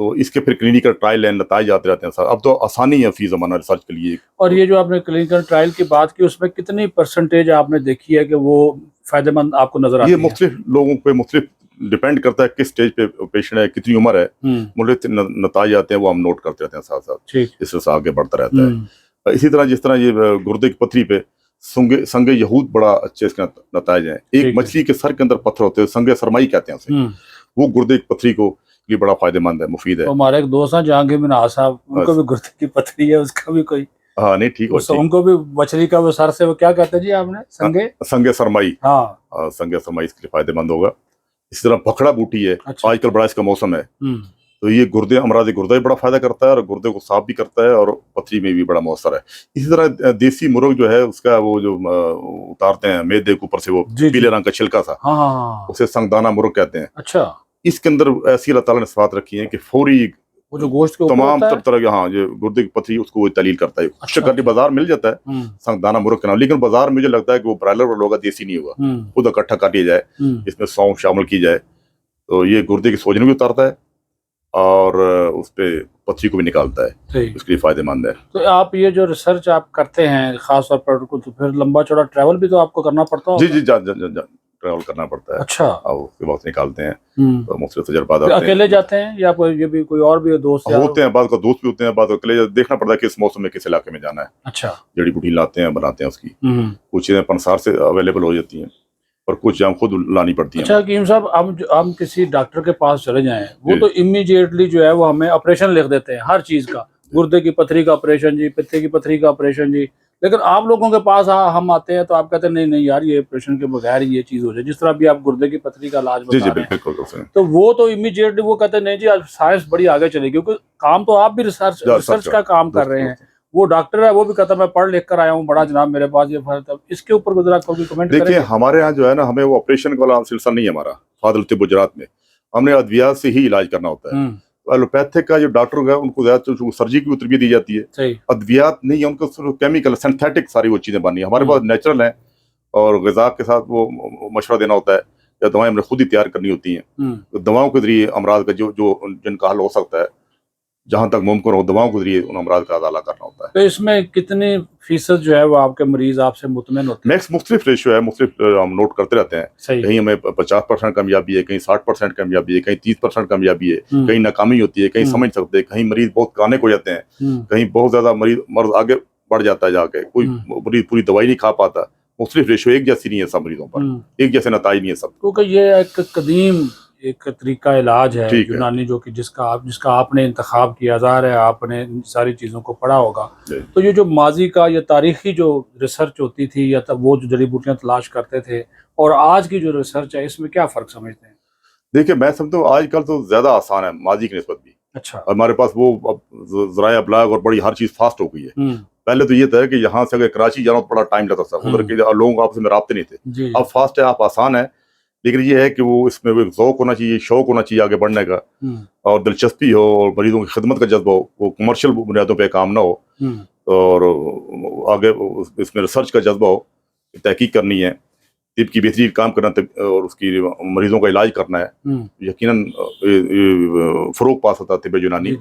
تو اس کے پھر کلینکل ٹرائل ہیں، نتائج آتے رہتے ہیں سر. اب تو آسانی ہے فی زمانہ ریسرچ کے لیے. اور یہ جو آپ نے کلینکل ٹرائل کی بات کی اس میں کتنی پرسنٹیج آپ نے دیکھی ہے کہ وہ فائدہ مند آپ کو نظر آتی ہے؟ یہ مختلف لوگوں پہ مختلف ڈیپینڈ کرتا ہے کس سٹیج پہ پیشنٹ ہے، کتنی عمر ہے. مختلف نتائج آتے ہیں وہ ہم نوٹ کرتے رہتے ہیں ساتھ ساتھ، اس سے آگے بڑھتا رہتا ہے. اسی طرح جس طرح یہ گردے کی پتھری پہ سنگ یہود بڑا اچھے اس کے نتائج ہیں. ایک مچھلی کے سر کے اندر پتھر ہوتے ہیں، سنگ سرمائی کہتے ہیں اسے، وہ گردے کی پتھری کو یہ بڑا فائدہ مند ہے، مفید ہے. ہمارے ایک دوست ہیں جہانگیر منہاج صاحب، ان کو بھی گردے کی پتھری ہے، اس کا بھی کوئی ہاں نہیں ٹھیک ہے، ان کو بھی مچھلی کا وہ سر سے وہ کیا کہتے ہیں جی آپ نے، سنگ سرمائی. ہاں سنگ سرمائی اس کے لیے فائدہ مند ہوگا. اسی طرح بھکڑا بوٹی ہے، آج کل بڑا اس کا موسم ہے، تو یہ گردے امراض گردہ بھی بڑا فائدہ کرتا ہے اور گردے کو صاف بھی کرتا ہے اور پتھری میں بھی بڑا مؤثر ہے. اسی طرح دیسی مرغ جو ہے اس کا وہ جو اتارتے ہیں میدے کے اوپر سے وہ پیلے رنگ کا چھلکا سا، اسے سنگدانہ مرغ کہتے ہیں. اچھا، اس کے اندر ایسی اللہ تعالیٰ نے صفات رکھی ہیں کہ فوری وہ جو گوشت کے تمام طرح کے جو گردے کی پتھری اس کو وہ تحلیل کرتا ہے. شکر بازار مل جاتا ہے سنگدانہ مرغ کا نام، لیکن بازار مجھے لگتا ہے کہ وہ برائلر والا ہوگا، دیسی نہیں ہوگا. خود اکٹھا کاٹیا جائے، اس میں سونف شامل کی جائے تو یہ گردے کی سوجن بھی اتارتا ہے اور اس پہ پتھری کو بھی نکالتا ہے، اس کے لیے فائدہ مند ہے. تو آپ یہ جو ریسرچ آپ کرتے ہیں خاص طور پر تو پھر لمبا چوڑا ٹریول بھی تو آپ کو کرنا پڑتا ہوگا؟ جی ٹریول کرنا پڑتا ہے. اچھا، اس کے وقت نکالتے ہیں تو مختلف تجربات آتے ہیں. اکیلے جاتے ہیں یا یہ بھی کوئی اور بھی دوست ہوتے ہیں؟ بعض کا دوست بھی ہوتے ہیں، بعض اکیلے. دیکھنا پڑتا ہے کس موسم میں کس علاقے میں جانا ہے. اچھا، جڑی بوٹی لاتے ہیں، بناتے ہیں اس کی. کچھ چیزیں پنسار سے اویلیبل ہو جاتی ہیں اور کچھ ہم خود لانی پڑتی ہیں. اچھا حکیم صاحب، ہم کسی ڈاکٹر کے پاس چلے جائیں، وہ تو امیڈیٹلی جو ہے وہ ہمیں آپریشن لکھ دیتے ہیں ہر چیز کا، گردے کی پتھری کا آپریشن جی، پتے کی پتھری کا آپریشن جی. لیکن آپ لوگوں کے پاس ہم آتے ہیں تو آپ کہتے ہیں نہیں یار یہ آپریشن کے بغیر یہ چیز ہو جائے. جس طرح بھی آپ گردے کی پتھری کا علاج بتا رہے ہیں تو وہ تو امیڈیٹلی وہ کہتے ہیں نہیں جی سائنس بڑی آگے چلے گی، کیونکہ کام تو آپ بھی ریسرچ کا کام کر رہے ہیں. وہ ڈاکٹر ہے وہ بھی کہتا ہے میں پڑھ لکھ کر آیا ہوں بڑا جناب میرے پاس یہ فرق ہے. اس کے اوپر ذرا کوئی کمنٹ کریں. دیکھیں ہمارے ہاں جو ہے نا، ہمیں وہ آپریشن والا سلسلہ نہیں ہے ہمارا. فاضل طب گجرات میں ہم نے ادویات سے ہی علاج کرنا ہوتا ہے. ایلوپیتھک کا جو ڈاکٹر ہوگا ان کو زیادہ سرجری کی تربیت دی جاتی ہے. ادویات نہیں ہے، ان کو کیمیکل سنتھیٹک ساری وہ چیزیں بننی ہیں. ہمارے پاس نیچرل ہیں اور غذا کے ساتھ وہ مشورہ دینا ہوتا ہے یا دوائیں ہم نے خود ہی تیار کرنی ہوتی ہیں. دواؤں کے ذریعے امراض کا جو جن کا حل ہو سکتا ہے جہاں تک ممکن ہو، دواؤں کے ذریعے ان امراض کا ازالہ کرنا ہوتا ہے. تو اس میں کتنی فیصد جو ہے وہ آپ کے مریض آپ سے مطمئن ہوتے ہیں؟ میکس مختلف ریشو ہے، مختلف ہم نوٹ کرتے رہتے ہیں. کہیں ہمیں 50% کامیابی ہے، کہیں 60% کامیابی ہے، کہیں 30% کامیابی ہے، کہیں ناکامی ہوتی ہے، کہیں سمجھ سکتے ہیں، کہیں مریض بہت کانے کو جاتے ہیں، کہیں بہت زیادہ مرض آگے بڑھ جاتا ہے، جا کے کوئی مریض پوری دوائی نہیں کھا پاتا. مختلف ریشو ایک جیسی نہیں ہے سب مریضوں پر، ایک جیسے نتائج نہیں ہے سب. کیونکہ یہ ایک قدیم ایک طریقہ علاج ہے یونانی جو کہ جس کا آپ نے انتخاب کیا، ظاہر ہے آپ نے ساری چیزوں کو پڑھا ہوگا. تو یہ جو ماضی کا یا تاریخی جو ریسرچ ہوتی تھی یا وہ جو جڑی بوٹیاں تلاش کرتے تھے اور آج کی جو ریسرچ ہے اس میں کیا فرق سمجھتے ہیں؟ دیکھیں میں سمجھتا ہوں آج کل تو زیادہ آسان ہے ماضی کی نسبت بھی. اچھا، ہمارے پاس وہ ذرائع ابلاغ اور بڑی ہر چیز فاسٹ ہو گئی ہے. پہلے تو یہ تھا کہ یہاں سے اگر کراچی جانا تو بڑا ٹائم لگتا تھا، ادھر کے لوگوں کو آپس میں رابطے نہیں تھے. اب فاسٹ ہے، آپ آسان ہے، لیکن یہ ہے کہ وہ اس میں ایک ذوق ہونا چاہیے، شوق ہونا چاہیے آگے بڑھنے کا، اور دلچسپی ہو اور مریضوں کی خدمت کا جذبہ ہو. وہ کمرشل بنیادوں پہ کام نہ ہو اور آگے اس میں ریسرچ کا جذبہ ہو، تحقیق کرنی ہے، طب کی بہتری کام کرنا اور اس کی مریضوں کا علاج کرنا ہے. یقیناً فروغ پا سکتا طب یونانی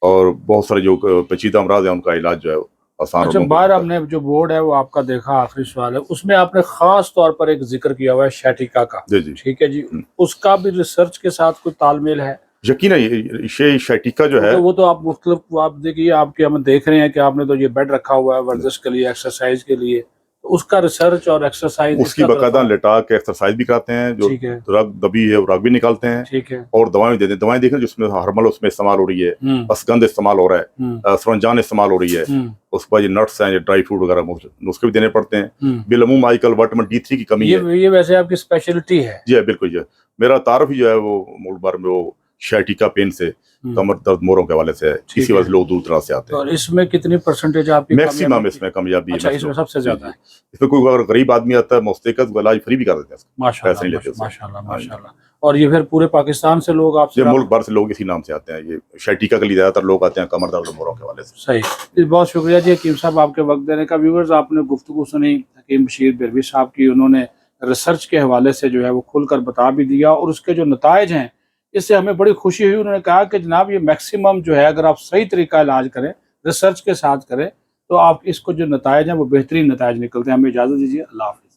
اور بہت سارے جو پیچیدہ امراض ہیں ان کا علاج جو ہے آسان. اچھا، باہر ہم نے جو بورڈ ہے وہ آپ کا دیکھا، آخری سوال ہے، اس میں آپ نے خاص طور پر ایک ذکر کیا ہوا ہے شیٹیکا کا. ٹھیک ہے جی، اس کا بھی ریسرچ کے ساتھ کوئی تال میل ہے؟ یقیناً شیٹیکا جو ہے وہ تو آپ مختلف آپ دیکھیے آپ کے ہم دیکھ رہے ہیں کہ آپ نے تو یہ بیڈ رکھا ہوا ہے ورزش کے لیے، ایکسرسائز کے لیے، تو اس کا ریسرچ اور ایکسرسائز اس کی باقاعدہ لٹا کے ایکسرسائز بھی کراتے ہیں، جو رگ دبی ہے وہ رگ بھی نکالتے ہیں. ٹھیک ہے، اور دوائیں دیتے ہیں. دوائیں دیکھیں جس میں ہرمل اس میں استعمال ہو رہی ہے، اسگند استعمال ہو رہا ہے، سرنجان استعمال ہو رہی ہے، اس پر یہ نٹس ہیں، یہ ڈرائی فروٹ وغیرہ نسخے بھی دینے پڑتے ہیں. بالعموم آج کل وٹامن D3 کی کمی ہے. یہ ویسے آپ کی اسپیشلٹی ہے؟ جی بالکل جی. میرا تعارف ہی جو ہے وہ ملک بھر میں وہ شیٹیکا پین سے، کمر درد موروں کے حوالے سے ہے. اسی وجہ سے لوگ دور دراز سے آتے ہیں. اور اس میں کتنی پرسنٹیج آپ کی میکسیمم اس میں کامیابی ہے؟ اچھا، اس میں سب سے زیادہ ہے. اس میں کوئی اگر غریب آدمی آتا ہے مستقل علاج فری بھی کر دیتے ہیں. ماشاءاللہ ماشاءاللہ. اور یہ پھر پورے پاکستان سے لوگ آپ سے، یہ ملک بھر سے لوگ اسی نام سے آتے ہیں. یہ شیٹیکا کے لیے زیادہ تر لوگ آتے ہیں کمر درد موروں کے حوالے سے. صحیح، بہت شکریہ جی حکیم صاحب آپ کے وقت دینے کا. ویورز آپ نے گفتگو سنی حکیم بشیر بیروی صاحب کی. انہوں نے ریسرچ کے حوالے سے جو ہے وہ کھل کر بتا بھی دیا اور اس کے جو نتائج ہیں اس سے ہمیں بڑی خوشی ہوئی. انہوں نے کہا کہ جناب یہ میکسیمم جو ہے اگر آپ صحیح طریقہ علاج کریں، ریسرچ کے ساتھ کریں، تو آپ اس کو جو نتائج ہیں وہ بہترین نتائج نکلتے ہیں. ہمیں اجازت دیجیے. اللہ حافظ.